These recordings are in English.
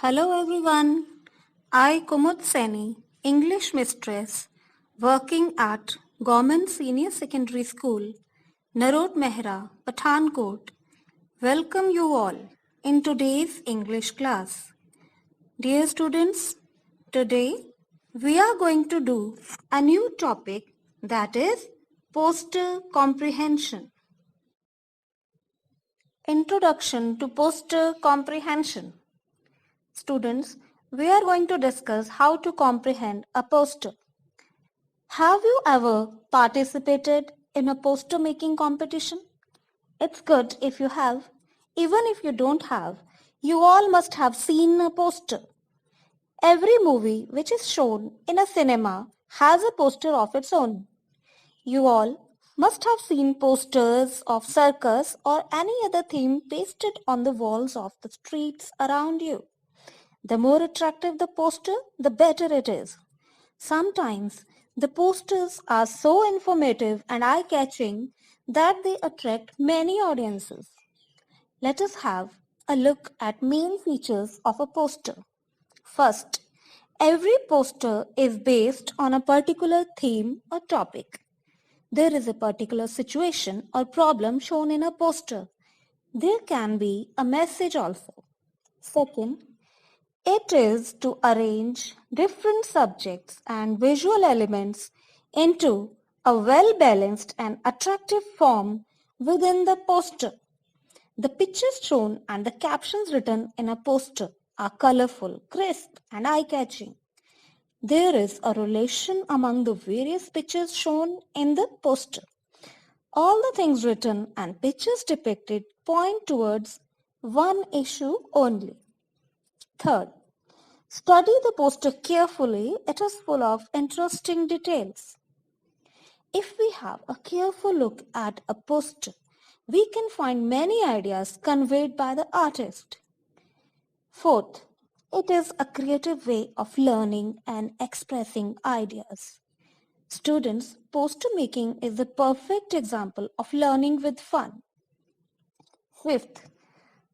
Hello everyone. I Kumud Seni, English mistress, working at Government Senior Secondary School, Narod Mehra, Pathankot. Welcome you all in today's English class. Dear students, today we are going to do a new topic, that is poster comprehension. Introduction to poster comprehension. Students, we are going to discuss how to comprehend a poster. Have you ever participated in a poster making competition? It's good if you have. Even if you don't have, you all must have seen a poster. Every movie which is shown in a cinema has a poster of its own. You all must have seen posters of circus or any other theme pasted on the walls of the streets around you. The more attractive the poster, the better it is. Sometimes the posters are so informative and eye-catching that they attract many audiences. Let us have a look at main features of a poster. First, every poster is based on a particular theme or topic. There is a particular situation or problem shown in a poster. There can be a message also. Second, it is to arrange different subjects and visual elements into a well-balanced and attractive form within the poster. The pictures shown and the captions written in a poster are colorful, crisp, and eye-catching. There is a relation among the various pictures shown in the poster. All the things written and pictures depicted point towards one issue only. Third, study the poster carefully. It is full of interesting details. If we have a careful look at a poster, we can find many ideas conveyed by the artist. Fourth, it is a creative way of learning and expressing ideas. Students, poster making is the perfect example of learning with fun. Fifth,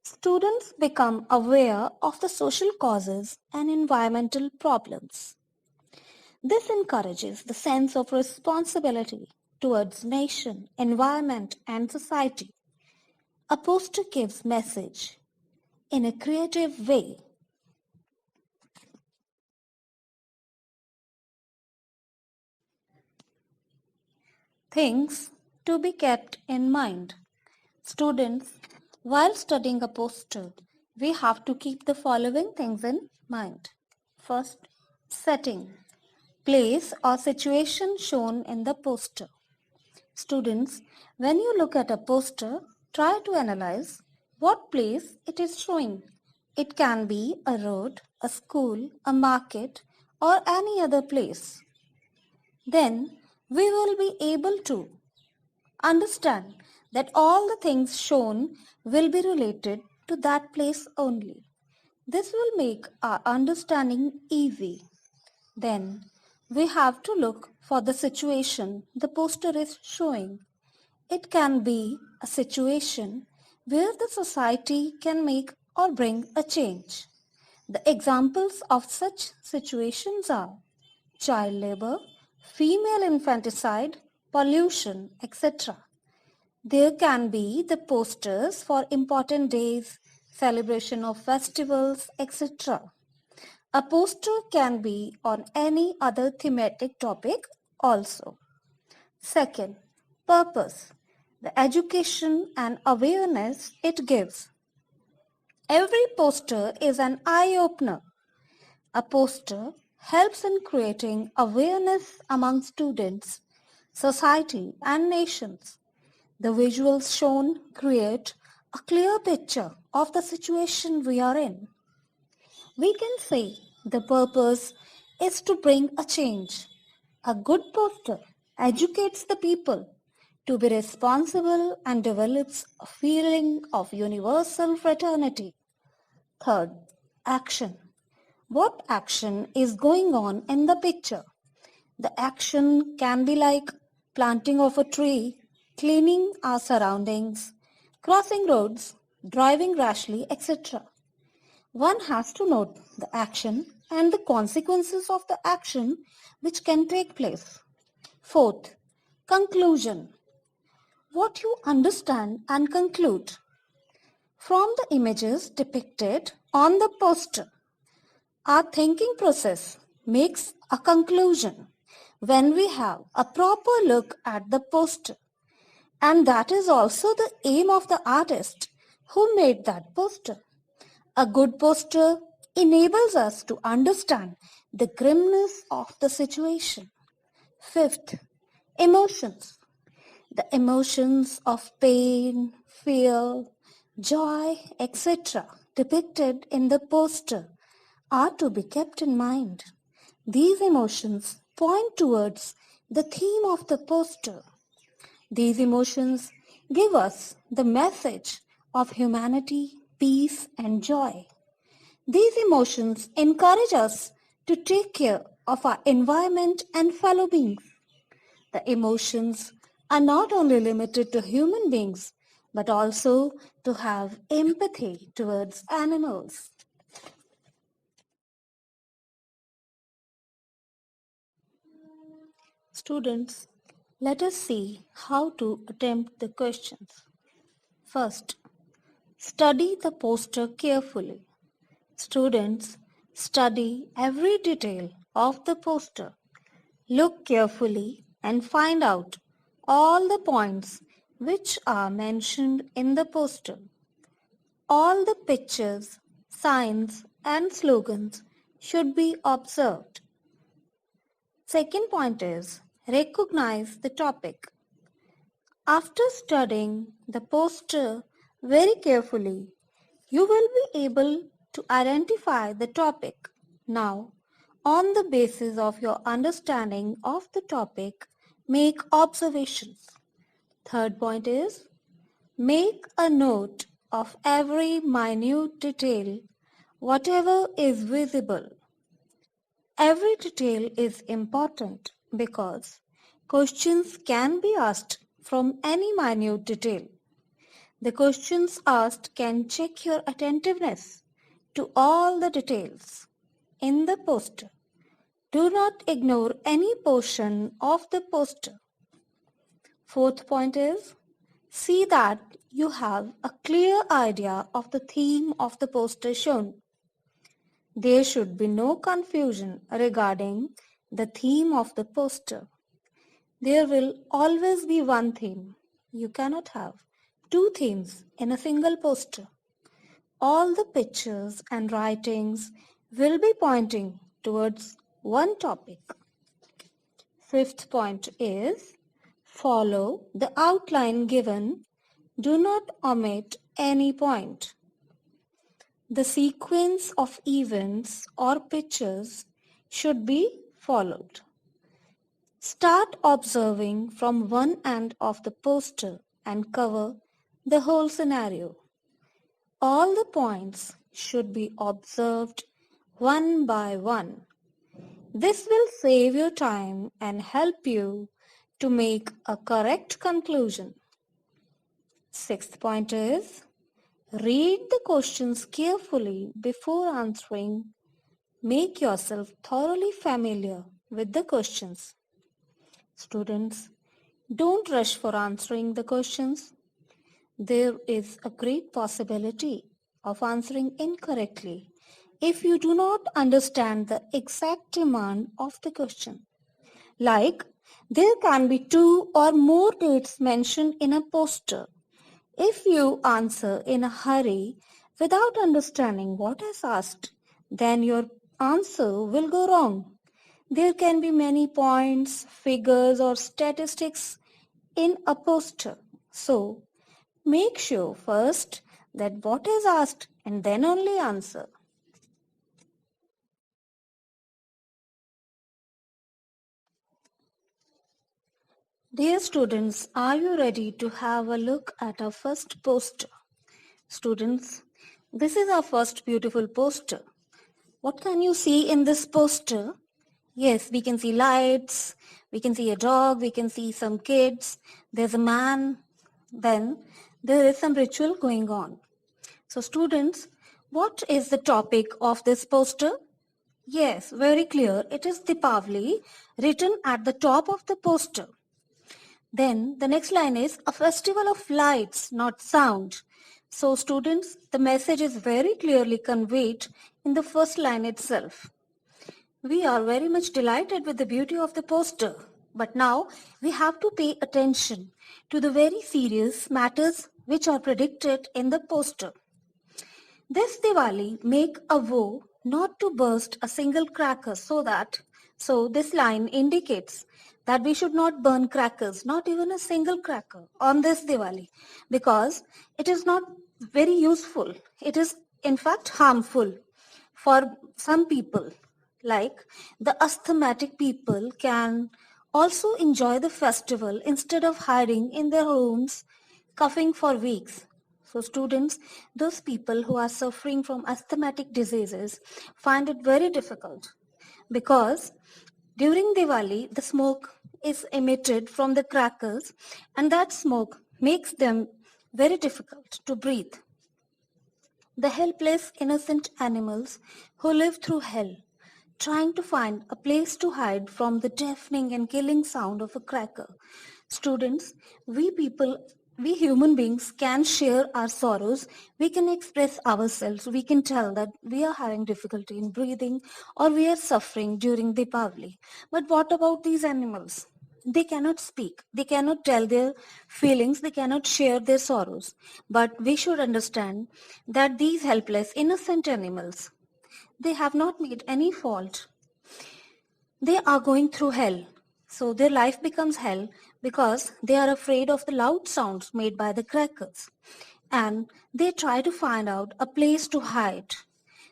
students become aware of the social causes and environmental problems. This encourages the sense of responsibility towards nation, environment, and society. A poster gives message in a creative way. Things to be kept in mind. Students, while studying a poster, we have to keep the following things in mind. First, setting, place or situation shown in the poster. Students, when you look at a poster, try to analyze what place it is showing. It can be a road, a school, a market, or any other place. Then we will be able to understand that all the things shown will be related to that place only. This will make our understanding easy. Then we have to look for the situation the poster is showing. It can be a situation where the society can make or bring a change. The examples of such situations are child labor, female infanticide, pollution, etc. There can be the posters for important days, celebration of festivals, etc. A poster can be on any other thematic topic also. Second, purpose. The education and awareness it gives. Every poster is an eye-opener. A poster helps in creating awareness among students, society, and nations. The visuals shown create a clear picture of the situation we are in. We can say the purpose is to bring a change. A good poster educates the people to be responsible and develops a feeling of universal fraternity. Third, action. What action is going on in the picture? The action can be like planting of a tree, cleaning our surroundings, crossing roads, driving rashly, etc. One has to note the action and the consequences of the action which can take place. Fourth, conclusion. What you understand and conclude from the images depicted on the poster. Our thinking process makes a conclusion when we have a proper look at the poster. And that is also the aim of the artist who made that poster. A good poster enables us to understand the grimness of the situation. Fifth, emotions. The emotions of pain, fear, joy, etc. depicted in the poster are to be kept in mind. These emotions point towards the theme of the poster. These emotions give us the message of humanity, peace, and joy. These emotions encourage us to take care of our environment and fellow beings. The emotions are not only limited to human beings, but also to have empathy towards animals. Students, let us see how to attempt the questions. First, study the poster carefully. Students, study every detail of the poster. Look carefully and find out all the points which are mentioned in the poster. All the pictures, signs and slogans should be observed. Second point is recognize the topic. After studying the poster very carefully, you will be able to identify the topic. Now, on the basis of your understanding of the topic, make observations. Third point is make a note of every minute detail, whatever is visible. Every detail is important because questions can be asked from any minute detail. The questions asked can check your attentiveness to all the details in the poster. Do not ignore any portion of the poster. Fourth point is see that you have a clear idea of the theme of the poster shown. There should be no confusion regarding the theme of the poster. There will always be one theme. You cannot have two themes in a single poster. All the pictures and writings will be pointing towards one topic. Fifth point is follow the outline given. Do not omit any point. The sequence of events or pictures should be followed. Start observing from one end of the poster and cover the whole scenario. All the points should be observed one by one. This will save your time and help you to make a correct conclusion. Sixth point is read the questions carefully before answering. Make yourself thoroughly familiar with the questions. Students, don't rush for answering the questions. There is a great possibility of answering incorrectly if you do not understand the exact demand of the question. Like, there can be 2 or more dates mentioned in a poster. If you answer in a hurry without understanding what is asked, then your answer will go wrong. There can be many points, figures or statistics in a poster. So, make sure first that what is asked and then only answer. Dear students, are you ready to have a look at our first poster? Students, this is our first beautiful poster. What can you see in this poster? Yes, we can see lights, we can see a dog, we can see some kids, there's a man, then there is some ritual going on. So students, What is the topic of this poster? Yes, very clear. It is Deepawali written at the top of the poster. Then the next line is a festival of lights, not sound. So students, the message is very clearly conveyed in the first line itself. We are very much delighted with the beauty of the poster. But now we have to pay attention to the very serious matters which are predicted in the poster. This Diwali make a vow not to burst a single cracker so this line indicates that we should not burn crackers, not even a single cracker on this Diwali, because it is not very useful. It is in fact harmful for some people. Like the asthmatic people can also enjoy the festival instead of hiding in their rooms coughing for weeks. So students, those people who are suffering from asthmatic diseases find it very difficult because during Diwali, the smoke is emitted from the crackers and that smoke makes them very difficult to breathe. The helpless, innocent animals who live through hell, trying to find a place to hide from the deafening and killing sound of a cracker. Students, we human beings can share our sorrows, we can express ourselves, we can tell that we are having difficulty in breathing or we are suffering during Deepavali. But what about these animals? They cannot speak, they cannot tell their feelings, they cannot share their sorrows. But we should understand that these helpless, innocent animals, they have not made any fault. They are going through hell. So their life becomes hell because they are afraid of the loud sounds made by the crackers. And they try to find out a place to hide.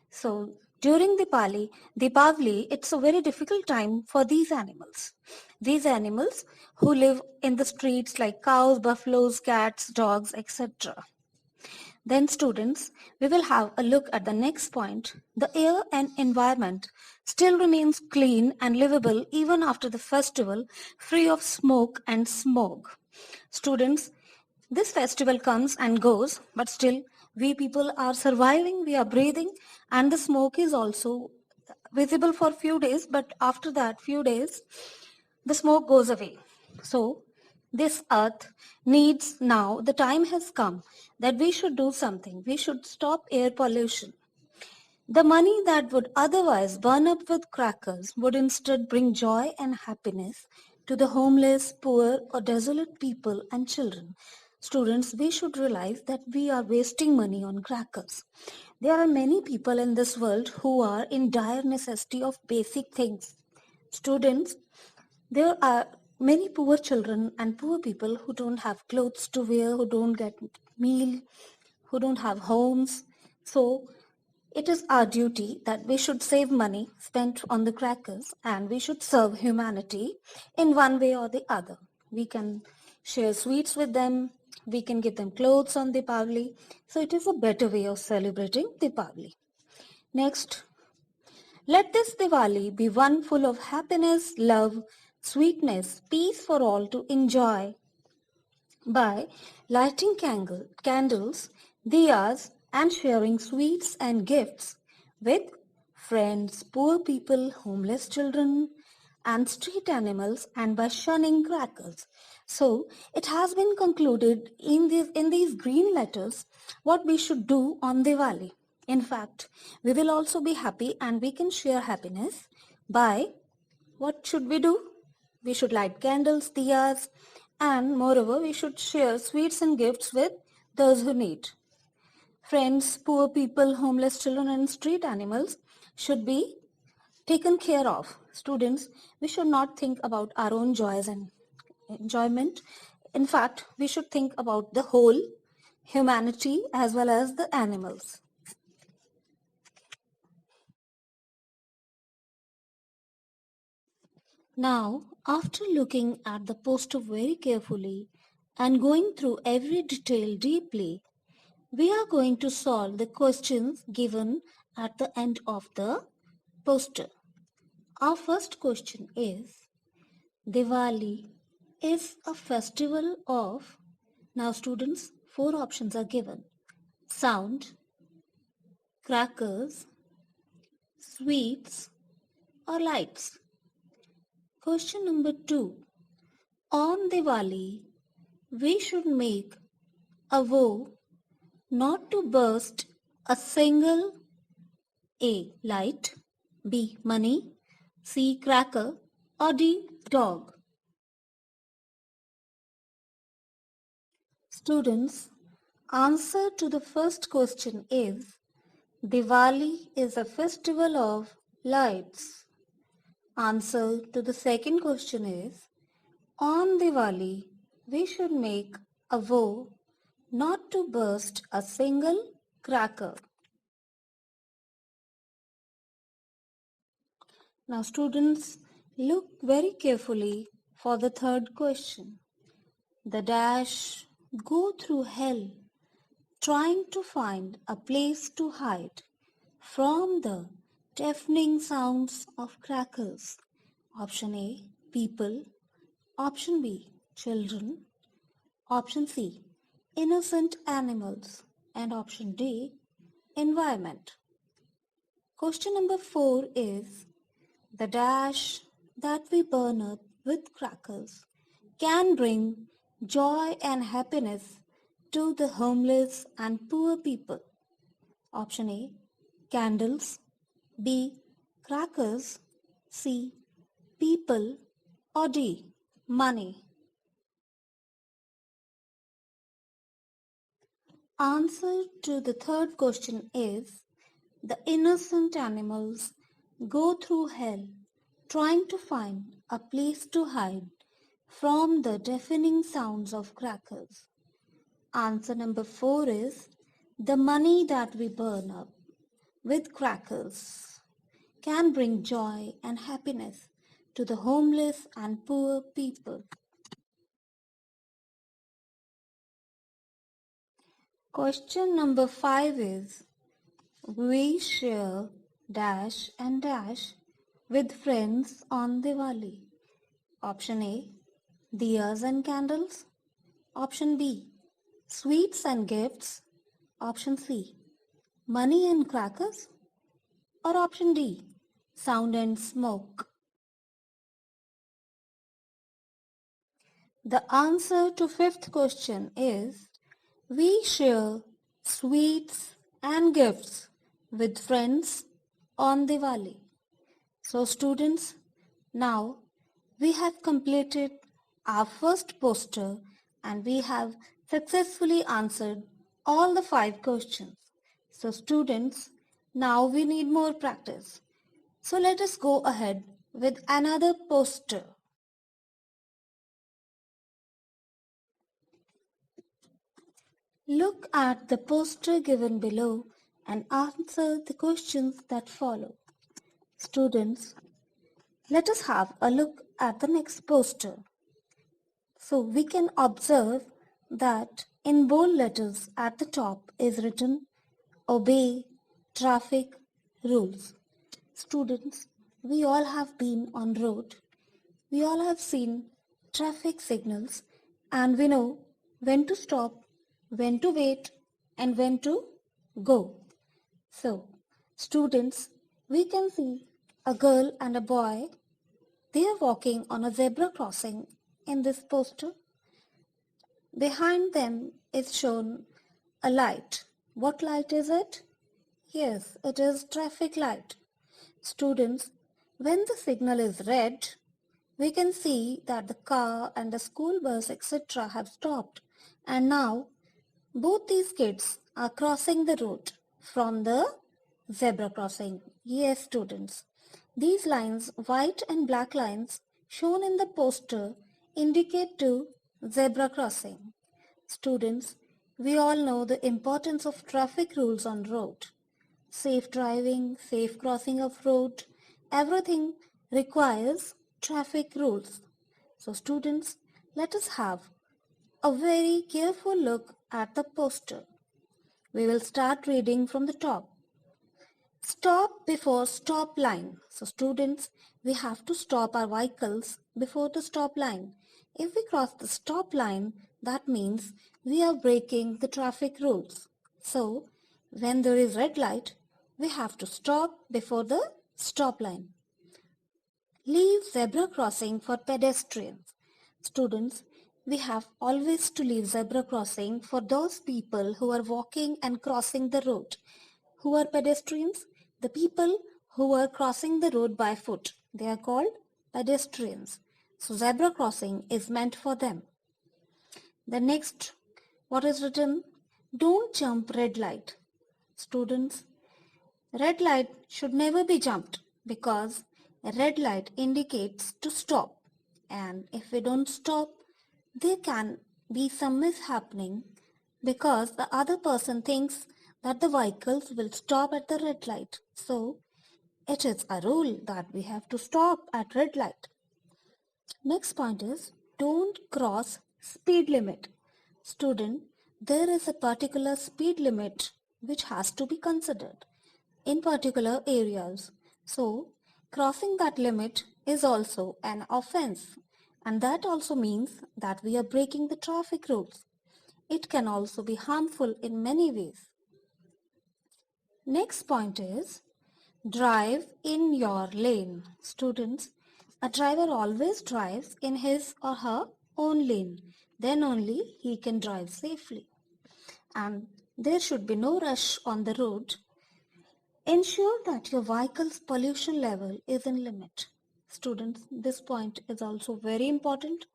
So during Deepavali, it's a very difficult time for these animals. These animals who live in the streets like cows, buffaloes, cats, dogs, etc. Then students, we will have a look at the next point. The air and environment still remains clean and livable even after the festival, free of smoke and smog. Students, this festival comes and goes, but still we people are surviving, we are breathing, and the smoke is also visible for few days, but after that few days, the smoke goes away. So this earth needs now, the time has come that we should do something. We should stop air pollution. The money that would otherwise burn up with crackers would instead bring joy and happiness to the homeless, poor or desolate people and children. Students, we should realize that we are wasting money on crackers. There are many people in this world who are in dire necessity of basic things. Students, there are many poor children and poor people who don't have clothes to wear, who don't get meal, who don't have homes. So it is our duty that we should save money spent on the crackers and we should serve humanity in one way or the other. We can share sweets with them, we can give them clothes on Deepavali. So it is a better way of celebrating Deepavali. Next, let this Diwali be one full of happiness, love, sweetness, peace for all to enjoy by lighting candles, diyas, and sharing sweets and gifts with friends, poor people, homeless children, and street animals, and by shunning crackers. So it has been concluded in these green letters what we should do on Diwali. In fact, we will also be happy and we can share happiness by what should we do? We should light candles, diyas, and moreover, we should share sweets and gifts with those who need. Friends, poor people, homeless children, and street animals should be taken care of. Students, we should not think about our own joys and enjoyment. In fact, we should think about the whole humanity as well as the animals. Now, after looking at the poster very carefully and going through every detail deeply, we are going to solve the questions given at the end of the poster. Our first question is, Diwali is a festival of, now students, 4 options are given: sound, crackers, sweets or lights? Question number 2. On Diwali, we should make a vow not to burst a single A. light, B. money, C. cracker or D. dog. Students, answer to the first question is Diwali is a festival of lights. Answer to the second question is on Diwali we should make a vow not to burst a single cracker. Now students, look very carefully for the third question. The dash go through hell trying to find a place to hide from the deafening sounds of crackers. Option A, people. Option B, children. Option C, innocent animals. And option D, environment. Question number 4 is, the dash that we burn up with crackers can bring joy and happiness to the homeless and poor people. Option A, candles. B, crackers. C, people. Or D, money. Answer to the third question is, the innocent animals go through hell trying to find a place to hide from the deafening sounds of crackers. Answer number 4 is, the money that we burn up with crackers can bring joy and happiness to the homeless and poor people. Question number 5 is, we share dash and dash with friends on Diwali. Option A, diyas and candles. Option B, sweets and gifts. Option C, money and crackers. Or option D, sound and smoke. The answer to fifth question is, we share sweets and gifts with friends on Diwali. So students, now we have completed our first poster and we have successfully answered all the 5 questions. So students, now we need more practice. So let us go ahead with another poster. Look at the poster given below and answer the questions that follow. Students, let us have a look at the next poster. So we can observe that in bold letters at the top is written, obey traffic rules. Students, we all have been on road. We all have seen traffic signals and we know when to stop, when to wait and when to go. So, students, we can see a girl and a boy. They are walking on a zebra crossing in this poster. Behind them is shown a light. What light is it? Yes, it is traffic light. Students, when the signal is red, we can see that the car and the school bus etc. have stopped, and now both these kids are crossing the road from the zebra crossing. Yes, students, these lines, white and black lines shown in the poster, indicate to zebra crossing. Students, we all know the importance of traffic rules on road. Safe driving, safe crossing of road, everything requires traffic rules. So students, let us have a very careful look at the poster. We will start reading from the top. Stop before stop line. So students, we have to stop our vehicles before the stop line. If we cross the stop line, that means we are breaking the traffic rules. So when there is red light, we have to stop before the stop line. Leave zebra crossing for pedestrians. Students, we have always to leave zebra crossing for those people who are walking and crossing the road. Who are pedestrians? The people who are crossing the road by foot. They are called pedestrians. So zebra crossing is meant for them. The next, what is written? Don't jump red light. Students, red light should never be jumped because a red light indicates to stop, and if we don't stop, there can be some mishappening because the other person thinks that the vehicles will stop at the red light. So it is a rule that we have to stop at red light. Next point is don't cross speed limit. Student, there is a particular speed limit which has to be considered in particular areas. So, crossing that limit is also an offense, and that also means that we are breaking the traffic rules. It can also be harmful in many ways. Next point is drive in your lane. Students, a driver always drives in his or her own lane. Then only he can drive safely. And there should be no rush on the road. Ensure that your vehicle's pollution level is in limit. Students, this point is also very important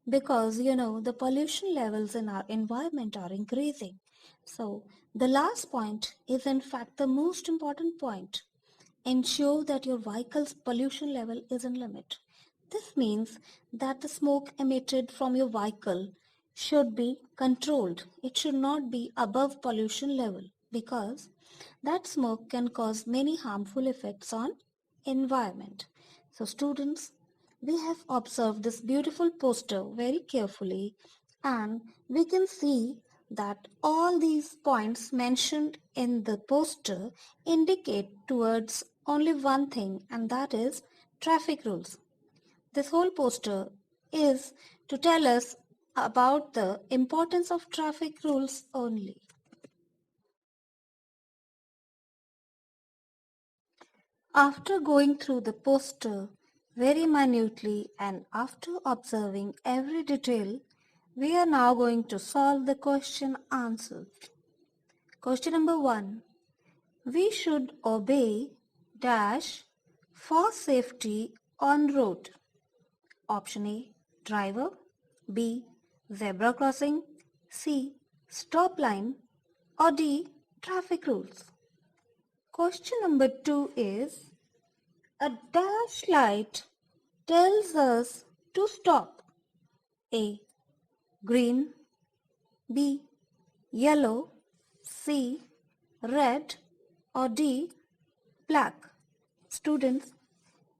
because the pollution levels in our environment are increasing. So the last point is in fact the most important point. Ensure that your vehicle's pollution level is in limit. This means that the smoke emitted from your vehicle should be controlled. It should not be above pollution level because that smoke can cause many harmful effects on environment. So students, we have observed this beautiful poster very carefully, and we can see that all these points mentioned in the poster indicate towards only one thing, and that is traffic rules. This whole poster is to tell us about the importance of traffic rules only. After going through the poster very minutely and after observing every detail, we are now going to solve the question answers. Question number 1. We should obey dash for safety on road. Option A, driver. B, zebra crossing. C, stop line. Or D, traffic rules. Question number 2 is, a dash light tells us to stop. A, green. B, yellow. C, red. Or D, black. Students,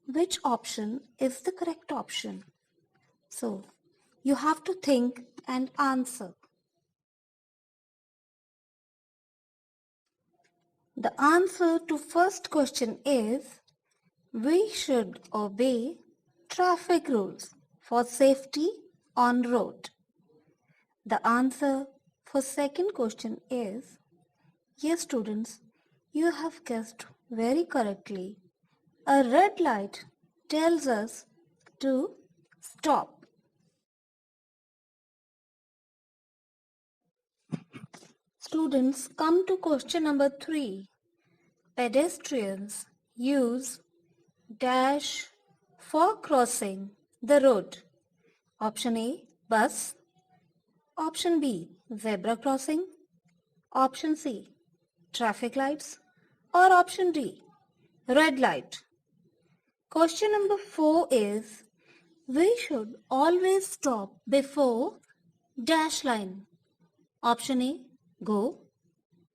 which option is the correct option? So, you have to think and answer. The answer to first question is, we should obey traffic rules for safety on road. The answer for second question is, yes students, you have guessed very correctly. A red light tells us to stop. Students, come to question number 3. Pedestrians use dash for crossing the road. Option A, bus. Option B, zebra crossing. Option C, traffic lights. Or option D, red light. Question number 4 is, we should always stop before dash line. Option A, go.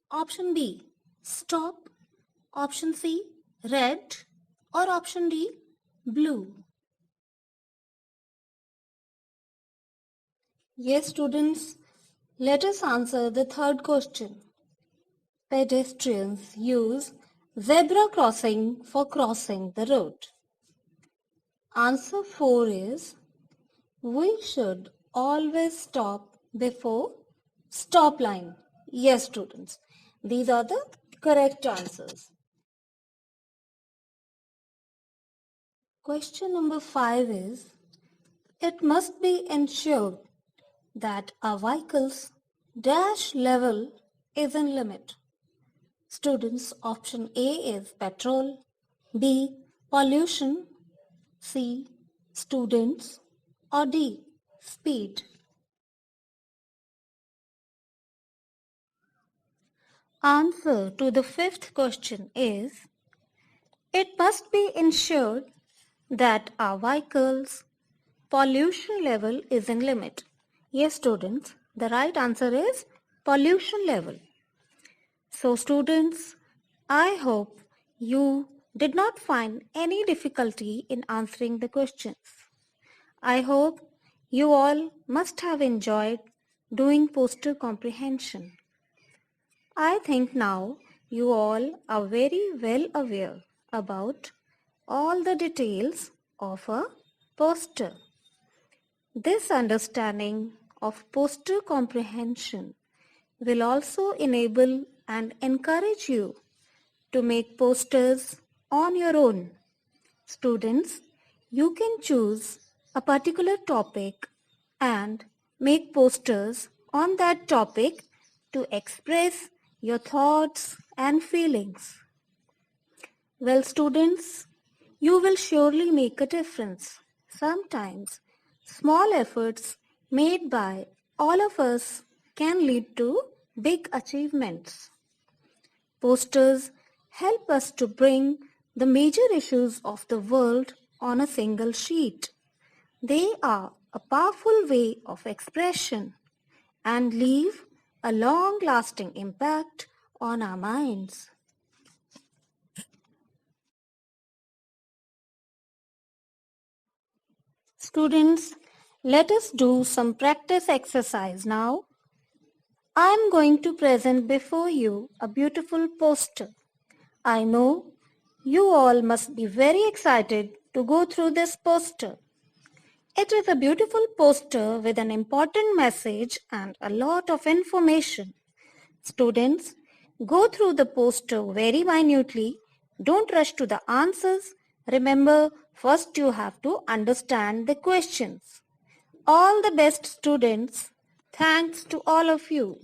Option B, stop. Option C, red. Or option D, blue. Yes, students, let us answer the third question. Pedestrians use zebra crossing for crossing the road. Answer 4 is, we should always stop before stop line. Yes, students, these are the correct answers. Question number 5 is, it must be ensured that a vehicle's dash level is in limit. Students, option A is petrol, B, pollution, C, students, or D, speed. Answer to the 5th question is, it must be ensured that our vehicle's pollution level is in limit. Yes, students, the right answer is pollution level. So students, I hope you did not find any difficulty in answering the questions. I hope you all must have enjoyed doing poster comprehension. I think now you all are very well aware about all the details of a poster. This understanding of poster comprehension will also enable and encourage you to make posters on your own. Students, you can choose a particular topic and make posters on that topic to express your thoughts and feelings. Well, students, you will surely make a difference. Sometimes small efforts made by all of us can lead to big achievements. Posters help us to bring the major issues of the world on a single sheet. They are a powerful way of expression and leave a long-lasting impact on our minds. Students, let us do some practice exercise now. I am going to present before you a beautiful poster. I know you all must be very excited to go through this poster. It is a beautiful poster with an important message and a lot of information. Students, go through the poster very minutely. Don't rush to the answers. Remember, first you have to understand the questions. All the best, students. Thanks to all of you.